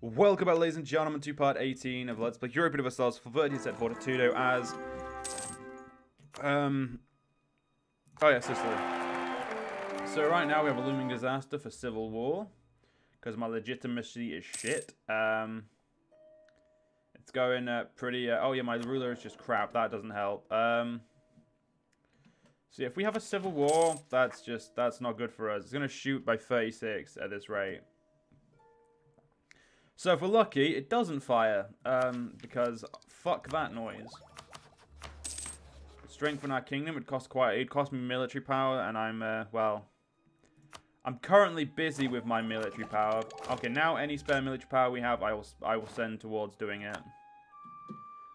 Welcome back, ladies and gentlemen, to part 18 of Let's Play Europa Universalis for Veritas at Fortitudo as... Oh yeah, Sicily. So right now we have a looming disaster for civil war, because my legitimacy is shit. It's going pretty... oh yeah, my ruler is just crap, that doesn't help. So yeah, if we have a civil war, that's not good for us. It's going to shoot by 36 at this rate. So if we're lucky, it doesn't fire, because fuck that noise. Strengthen our kingdom, it'd cost me military power, and I'm currently busy with my military power. Okay, now any spare military power we have, I will send towards doing it.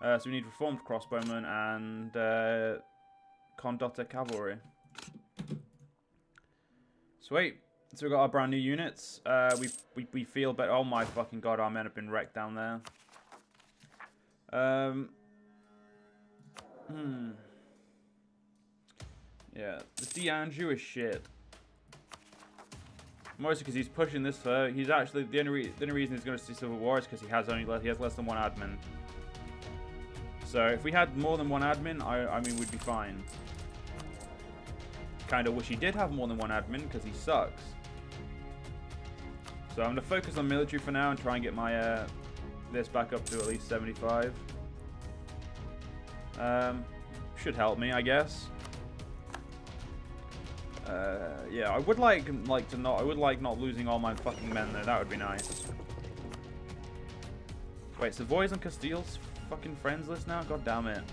So we need reformed crossbowmen and condotta cavalry. Sweet. So we've got our brand new units. We feel better. Oh my fucking god, our men have been wrecked down there. Yeah, the DeAndrew is shit. Mostly because he's pushing this for. He's actually the only reason he's going to see civil war is because he has less than one admin. So if we had more than one admin, I mean we'd be fine. Kind of wish he did have more than one admin because he sucks. So I'm going to focus on military for now and try and get my this back up to at least 75. Should help me, I guess. Yeah, I would like not losing all my fucking men though. That would be nice. Wait, Savoy's and Castile's fucking friends list now? God damn it.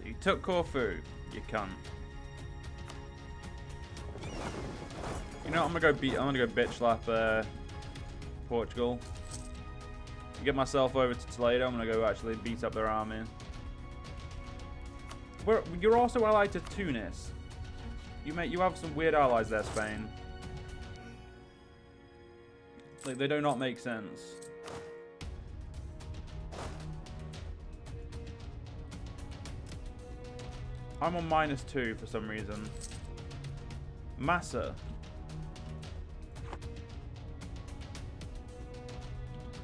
You took Corfu, you cunt. You know, I'm gonna go bitch slap Portugal. To get myself over to Toledo, I'm gonna go actually beat up their army. You're also allied to Tunis. You have some weird allies there, Spain. Like, they do not make sense. I'm on -2 for some reason. Massa.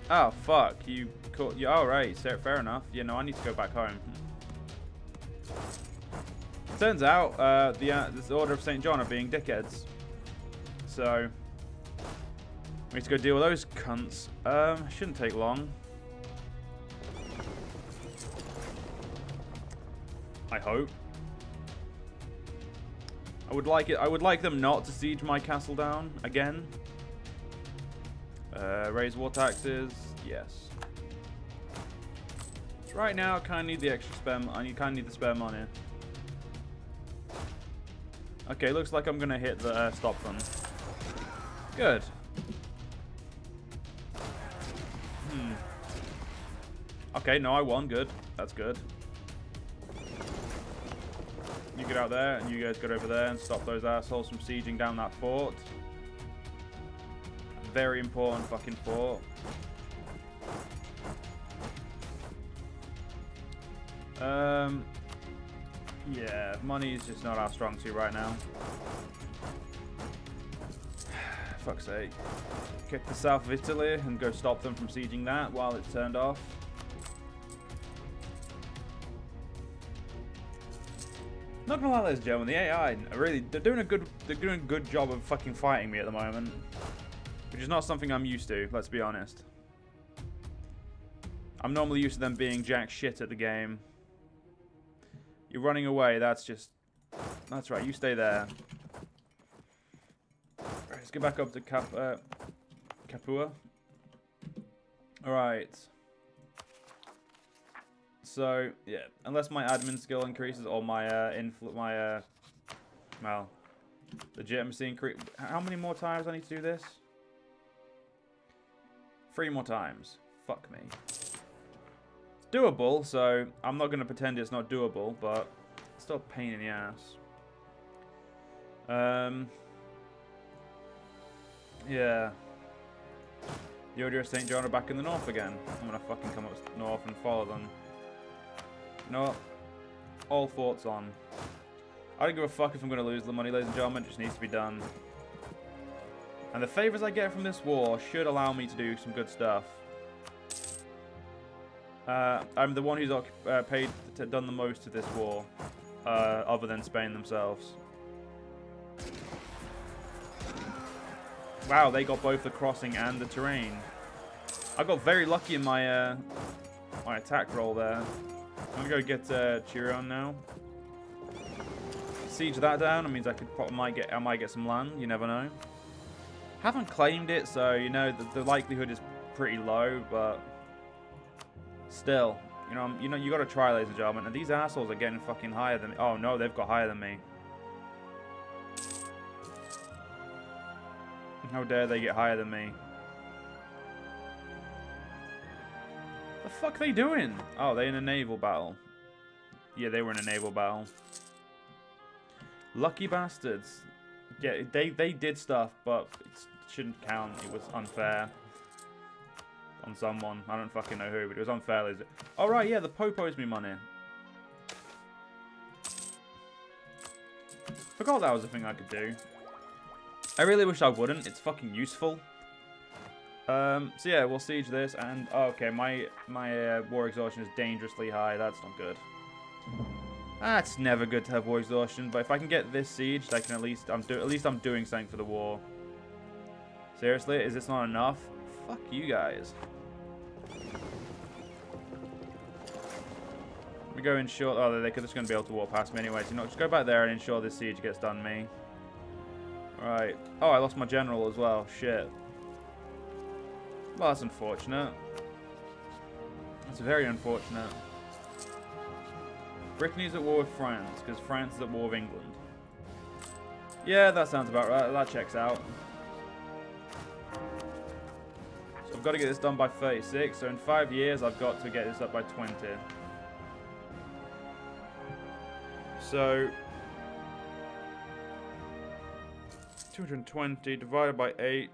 Oh fuck! You caught. Oh right, so fair enough. Yeah, no, I need to go back home. Turns out, this Order of St. John are being dickheads. So we need to go deal with those cunts. Shouldn't take long. I hope. I would like them not to siege my castle down again. Raise war taxes, yes. So right now, I kind of need the extra spare. I kind of need the spare money. Okay, looks like I'm gonna hit the stop them. Good. Okay, no, I won. Good. That's good. You get out there, and you guys get over there and stop those assholes from sieging down that fort. Very important fucking fort. Yeah, money is just not our strong suit right now. Fuck's sake. Kick the south of Italy and go stop them from sieging that while it's turned off. Not gonna lie, ladies and gentlemen, the AI they're doing a good job of fucking fighting me at the moment. Which is not something I'm used to, let's be honest. I'm normally used to them being jack shit at the game. You're running away, that's right, you stay there. Right, let's get back up to Capua. Alright. So, yeah, unless my admin skill increases or my, well, legitimacy increase. How many more times I need to do this? 3 more times. Fuck me. It's doable, so I'm not going to pretend it's not doable, but it's still a pain in the ass. Yeah. The Order of St. John are back in the north again. I'm going to fucking come up north and follow them. You know what? All thoughts on. I don't give a fuck if I'm going to lose the money, ladies and gentlemen. It just needs to be done. And the favors I get from this war should allow me to do some good stuff. I'm the one who's done the most to this war, other than Spain themselves. Wow, they got both the crossing and the terrain. I got very lucky in my my attack roll there. I'm gonna go get Chiron now. Siege that down. It means I might get some land. You never know. Haven't claimed it, so you know the likelihood is pretty low, but still, you got to try, ladies and gentlemen. And these assholes are getting fucking higher than me. Oh no, they've got higher than me. How dare they get higher than me? The fuck are they doing? Oh, they in a naval battle. Yeah, they were in a naval battle. Lucky bastards. Yeah, they did stuff, but it shouldn't count. It was unfair on someone. I don't fucking know who, but it was unfair. All right, yeah, the Pope owes me money. Forgot that was a thing I could do. I really wish I wouldn't. It's fucking useful. So yeah, we'll siege this, and oh, okay, my war exhaustion is dangerously high. That's not good. That's never good to have war exhaustion, but if I can get this sieged, I can at least I'm doing something for the war. Seriously, is this not enough? Fuck you guys. We go ensure. Oh, they're just going to be able to walk past me anyway. So just go back there and ensure this siege gets done. Me. Right. Oh, I lost my general as well. Shit. Well, that's unfortunate. That's very unfortunate. Brittany's at war with France, because France is at war with England. Yeah, that sounds about right. That checks out. So I've got to get this done by 36. So in 5 years, I've got to get this up by 20. So 220 divided by 8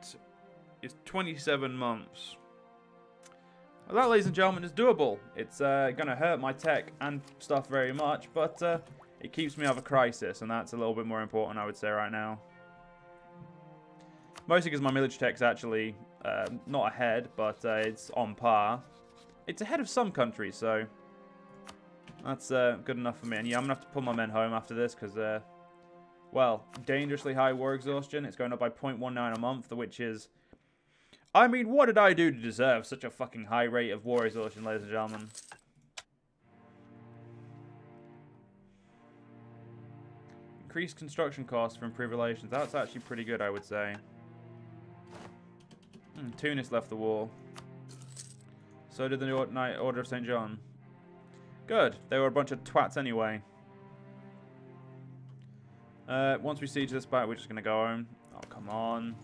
is 27 months. Well, that, ladies and gentlemen, is doable. It's going to hurt my tech and stuff very much, but it keeps me out of a crisis, and that's a little bit more important, I would say, right now. Mostly because my military tech's actually not ahead, but it's on par. It's ahead of some countries, so that's good enough for me. And yeah, I'm going to have to pull my men home after this, because, well, dangerously high war exhaustion. It's going up by 0.19 a month, which is... I mean, what did I do to deserve such a fucking high rate of war exhaustion, ladies and gentlemen? Increased construction costs for improved relations. That's actually pretty good, I would say. Tunis left the war. So did the Order of St. John. Good. They were a bunch of twats anyway. Once we siege this back, we're just going to go home. Oh, come on.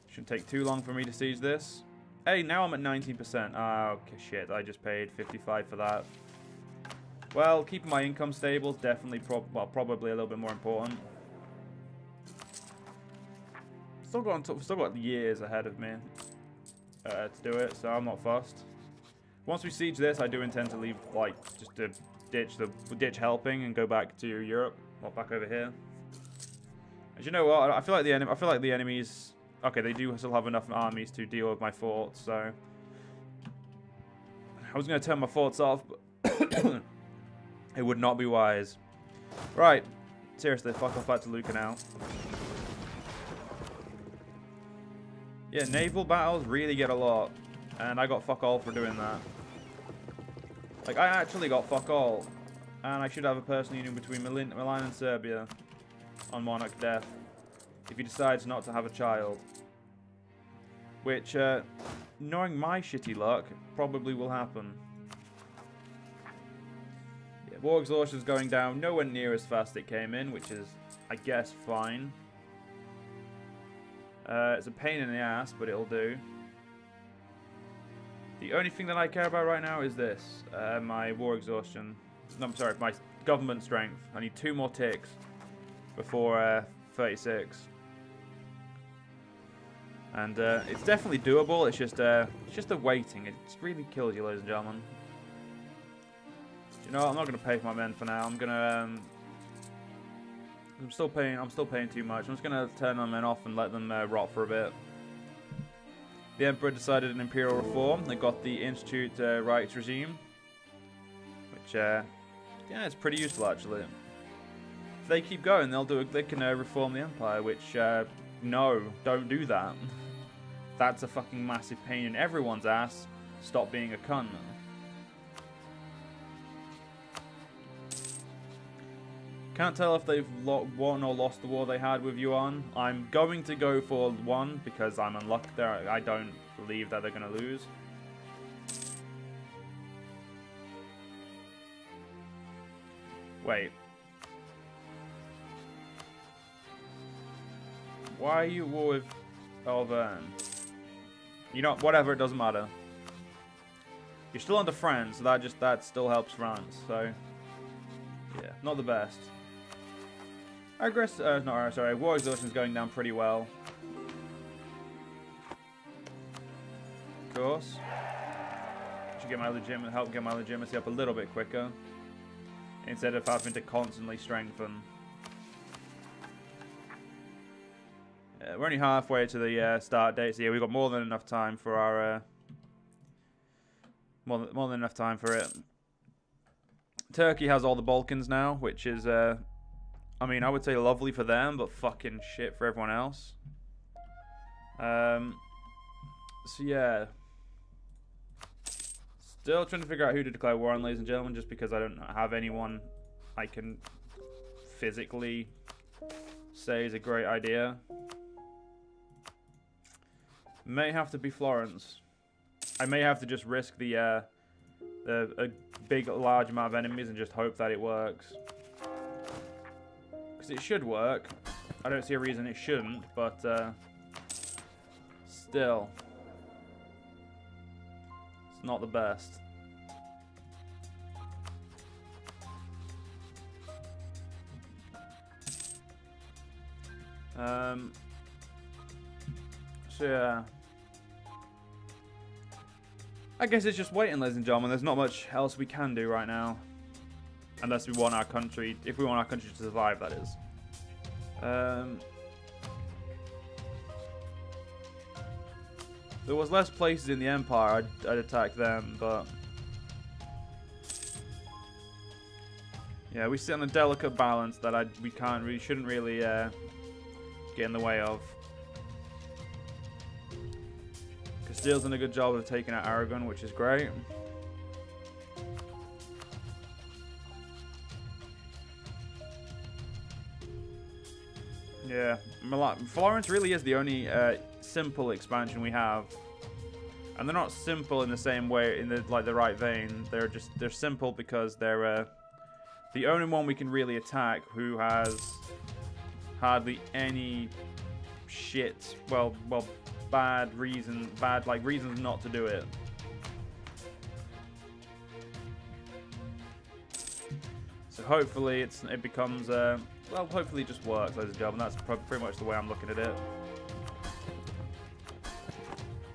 Shouldn't take too long for me to siege this. Hey, now I'm at 19%. Ah, okay, shit. I just paid 55 for that. Well, keeping my income stable is definitely probably a little bit more important. Still got years ahead of me to do it, so I'm not fussed. Once we siege this, I do intend to leave, like, just to ditch helping and go back to Europe, not back over here. As you know what, I feel like the enemies. Okay, they do still have enough armies to deal with my forts, so I was going to turn my forts off, but it would not be wise. Right, seriously, fuck off back to Lucca now. Yeah, naval battles really get a lot, and I got fuck all for doing that. Like, I actually got fuck all, and I should have a personal union between Milan and Serbia on monarch death if he decides not to have a child. Which, knowing my shitty luck, probably will happen. Yeah, war exhaustion is going down nowhere near as fast as it came in, which is, I guess, fine. It's a pain in the ass, but it'll do. The only thing that I care about right now is this. My war exhaustion. No, I'm sorry, my government strength. I need 2 more ticks before 36. And it's definitely doable. It's just the waiting. It just really kills you, ladies and gentlemen. You know what? I'm not going to pay for my men for now. I'm going to I'm still paying too much. I'm just gonna turn them off and let them rot for a bit. The Emperor decided an imperial reform. They got the Institute Rights regime, which yeah, it's pretty useful actually. If they keep going, they can reform the Empire. Which no, don't do that. That's a fucking massive pain in everyone's ass. Stop being a cunt. Can't tell if they've won or lost the war they had with Yuan. I'm going to go for one because I'm unlucky there. I don't believe that they're going to lose. Wait. Why are you at war with Auvergne? You know, whatever, it doesn't matter. You're still under France, so that still helps France. So, yeah, not the best. War exhaustion is going down pretty well. Of course. Should help get my legitimacy up a little bit quicker. Instead of having to constantly strengthen. We're only halfway to the start date, so yeah, we've got more than enough time for our... more than enough time for it. Turkey has all the Balkans now, which is... I mean, I would say lovely for them, but fucking shit for everyone else. So, yeah. Still trying to figure out who to declare war on, ladies and gentlemen, just because I don't have anyone I can physically say is a great idea. May have to be Florence. I may have to just risk a large amount of enemies and just hope that it works. It should work. I don't see a reason it shouldn't, but still, it's not the best. So yeah, I guess it's just waiting, ladies and gentlemen. There's not much else we can do right now. Unless we want our country, if we want our country to survive, that is. There was less places in the Empire, I'd attack them, but... yeah, we sit on a delicate balance that we shouldn't really get in the way of. Castile's done a good job of taking out Aragon, which is great. Yeah, Florence really is the only simple expansion we have, and they're not simple in the same way, in the right vein. They're simple because they're the only one we can really attack who has hardly any shit. Bad reasons not to do it. So hopefully it becomes well, hopefully it just works, ladies and gentlemen. That's pretty much the way I'm looking at it.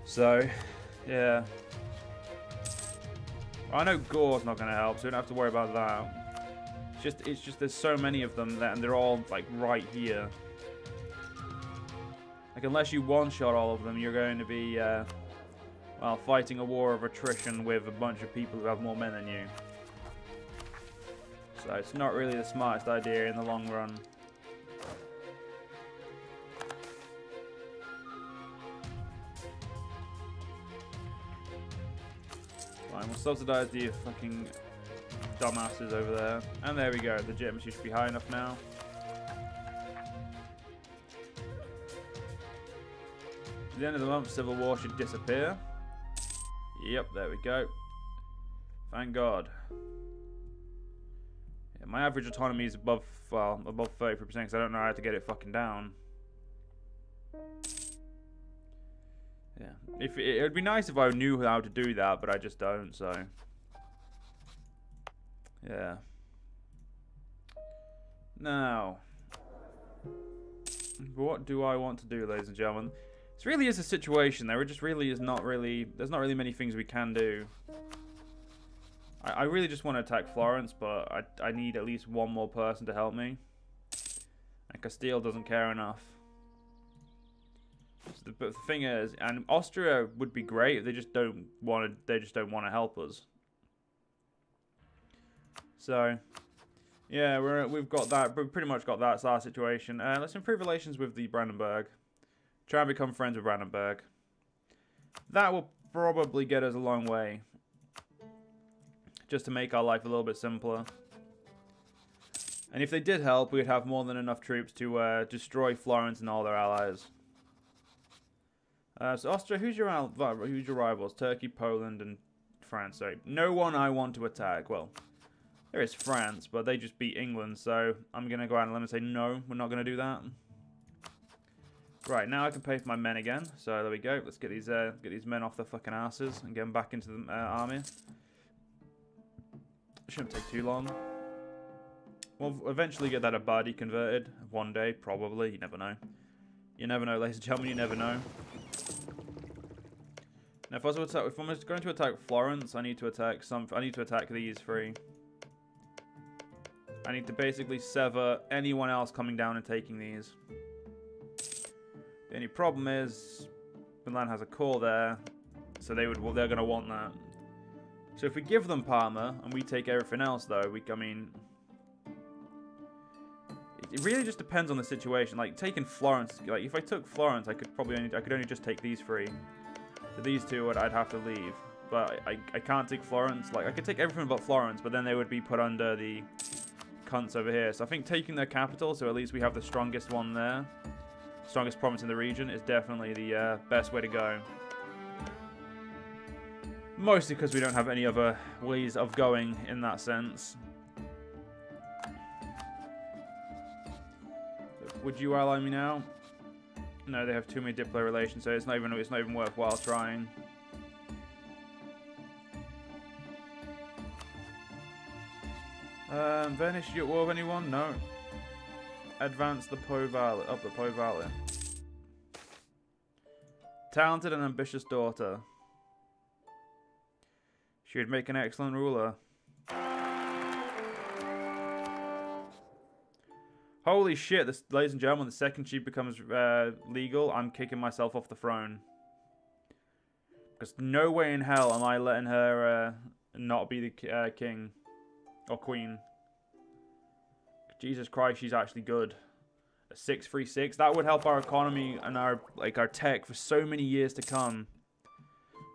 So, yeah. I know Gore's not going to help, so we don't have to worry about that. It's just there's so many of them, and they're all, like, right here. Like, unless you one-shot all of them, you're going to be, well, fighting a war of attrition with a bunch of people who have more men than you. So it's not really the smartest idea in the long run. Fine, we'll subsidize the fucking dumbasses over there. And there we go, the legitimacy should be high enough now. At the end of the month, civil war should disappear. Yep, there we go. Thank God. Yeah, my average autonomy is above 33% because I don't know how to get it fucking down. Yeah, it would be nice if I knew how to do that, but I just don't. So, yeah. Now, what do I want to do, ladies and gentlemen? This really is a situation. There just really is not really. There's not really many things we can do. I really just want to attack Florence, but I need at least one more person to help me. And Castile doesn't care enough. So but the thing is, and Austria would be great if they just don't want to. They just don't want to help us. So, yeah, we've got that. We've pretty much got that. It's our situation. Let's improve relations with the Brandenburg. Try and become friends with Brandenburg. That will probably get us a long way. Just to make our life a little bit simpler. And if they did help, we'd have more than enough troops to destroy Florence and all their allies. So Austria, who's your rivals? Turkey, Poland, and France. So no one I want to attack. Well, there is France, but they just beat England. So I'm gonna go out and let them say no. We're not gonna do that. Right, now I can pay for my men again. So there we go. Let's get these men off their fucking asses and get them back into the army. Shouldn't take too long. We'll eventually get that Abadi converted. One day, probably. You never know. You never know, ladies and gentlemen. You never know. Now, if I'm going to attack Florence, I need to attack these three. I need to basically sever anyone else coming down and taking these. The only problem is Milan has a core there, so they're going to want that. So if we give them Parma and we take everything else, though, I mean, it really just depends on the situation. Like taking Florence, like if I took Florence, I could only just take these three. So these two, I'd have to leave. But I can't take Florence. Like I could take everything but Florence, but then they would be put under the cunts over here. So I think taking their capital, so at least we have the strongest one there. Strongest province in the region is definitely the best way to go. Mostly because we don't have any other ways of going in that sense. Would you ally me now? No, they have too many diplo relations, so it's not even worthwhile trying. Venice, you at war with anyone? No. Advance the Po Valley, up the Po Valley. Talented and ambitious daughter. She would make an excellent ruler. Holy shit, this, ladies and gentlemen, the second she becomes legal, I'm kicking myself off the throne. Because no way in hell am I letting her not be the king or queen. Jesus Christ, she's actually good. A 636, that would help our economy and our tech for so many years to come.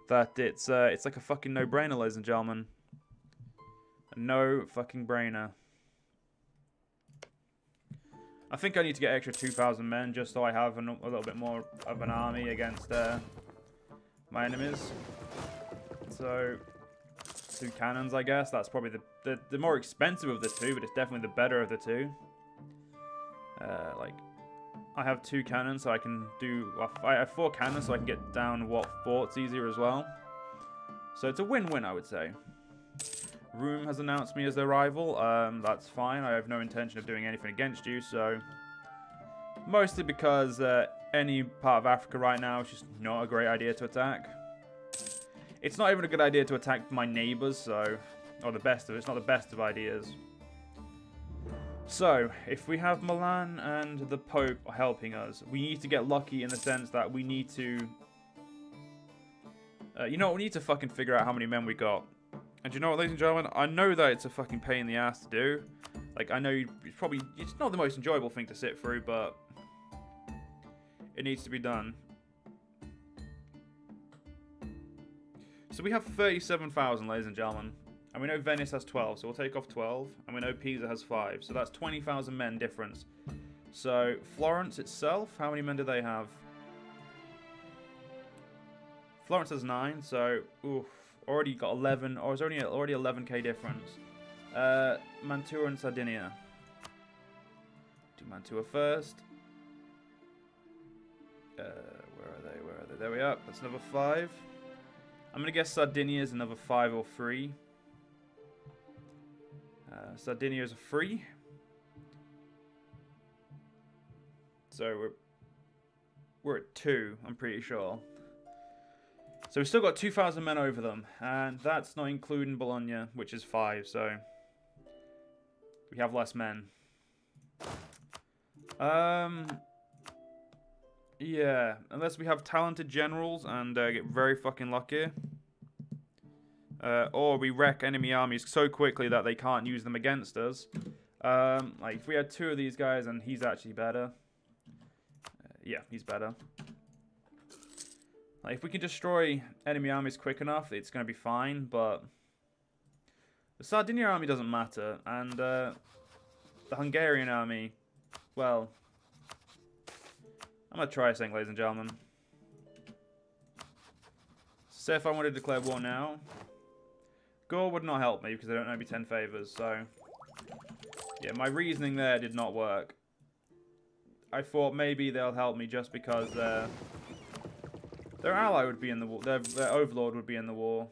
That it's like a fucking no-brainer, ladies and gentlemen. A no fucking brainer. I think I need to get extra 2,000 men just so I have a little bit more of an army against my enemies. So 2 cannons, I guess. That's probably the more expensive of the two, but it's definitely the better of the two. Like, I have 2 cannons, so I can do... Well, I have 4 cannons, so I can get down forts easier as well. So it's a win-win, I would say. Rome has announced me as their rival. That's fine. I have no intention of doing anything against you, so... Mostly because any part of Africa right now is just not a great idea to attack. It's not even a good idea to attack my neighbours, so... Or the best of it. It's not the best of ideas. So, if we have Milan and the Pope helping us, we need to get lucky in the sense that we need to... you know what? We need to fucking figure out how many men we got. And you know what, ladies and gentlemen? I know that it's a fucking pain in the ass to do. Like, I know it's not the most enjoyable thing to sit through, but... It needs to be done. So we have 37,000, ladies and gentlemen. And we know Venice has 12, so we'll take off 12. And we know Pisa has 5, so that's 20,000 men difference. So, Florence itself, how many men do they have? Florence has 9, so, oof, already got 11, or is already 11k difference. Mantua and Sardinia. Do Mantua first. Where are they? Where are they? There we are. That's another 5. I'm going to guess Sardinia is another 5 or 3. Sardinia is a 3. So we're at 2, I'm pretty sure. So we've still got 2,000 men over them. And that's not including Bologna, which is 5. So we have less men. Yeah, unless we have talented generals and get very fucking lucky. Or we wreck enemy armies so quickly that they can't use them against us. Like, if we had 2 of these guys and he's actually better. Yeah, he's better. Like, if we can destroy enemy armies quick enough, it's going to be fine, but... The Sardinia army doesn't matter, and the Hungarian army, well... I'm going to try something, ladies and gentlemen. Say if I wanted to declare war now. Gore would not help me because they don't know me 10 favours, so... Yeah, my reasoning there did not work. I thought maybe they'll help me just because their ally would be in the war. Their overlord would be in the war.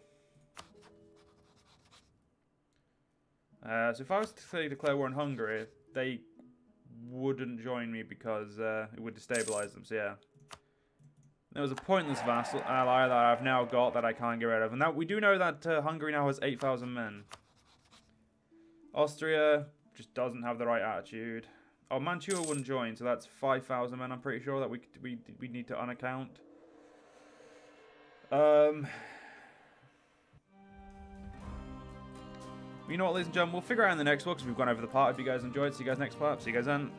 So if I was to say declare war on Hungary, they wouldn't join me because it would destabilize them. So yeah, there was a pointless vassal ally that I've now got that I can't get rid of. And now we do know that Hungary now has 8,000 men. Austria just doesn't have the right attitude. Oh, Mantua wouldn't join, so that's 5,000 men. I'm pretty sure that we need to unaccount. You know what, ladies and gentlemen, we'll figure out in the next one because we've gone over the part. If you guys enjoyed, see you guys next part. See you guys then.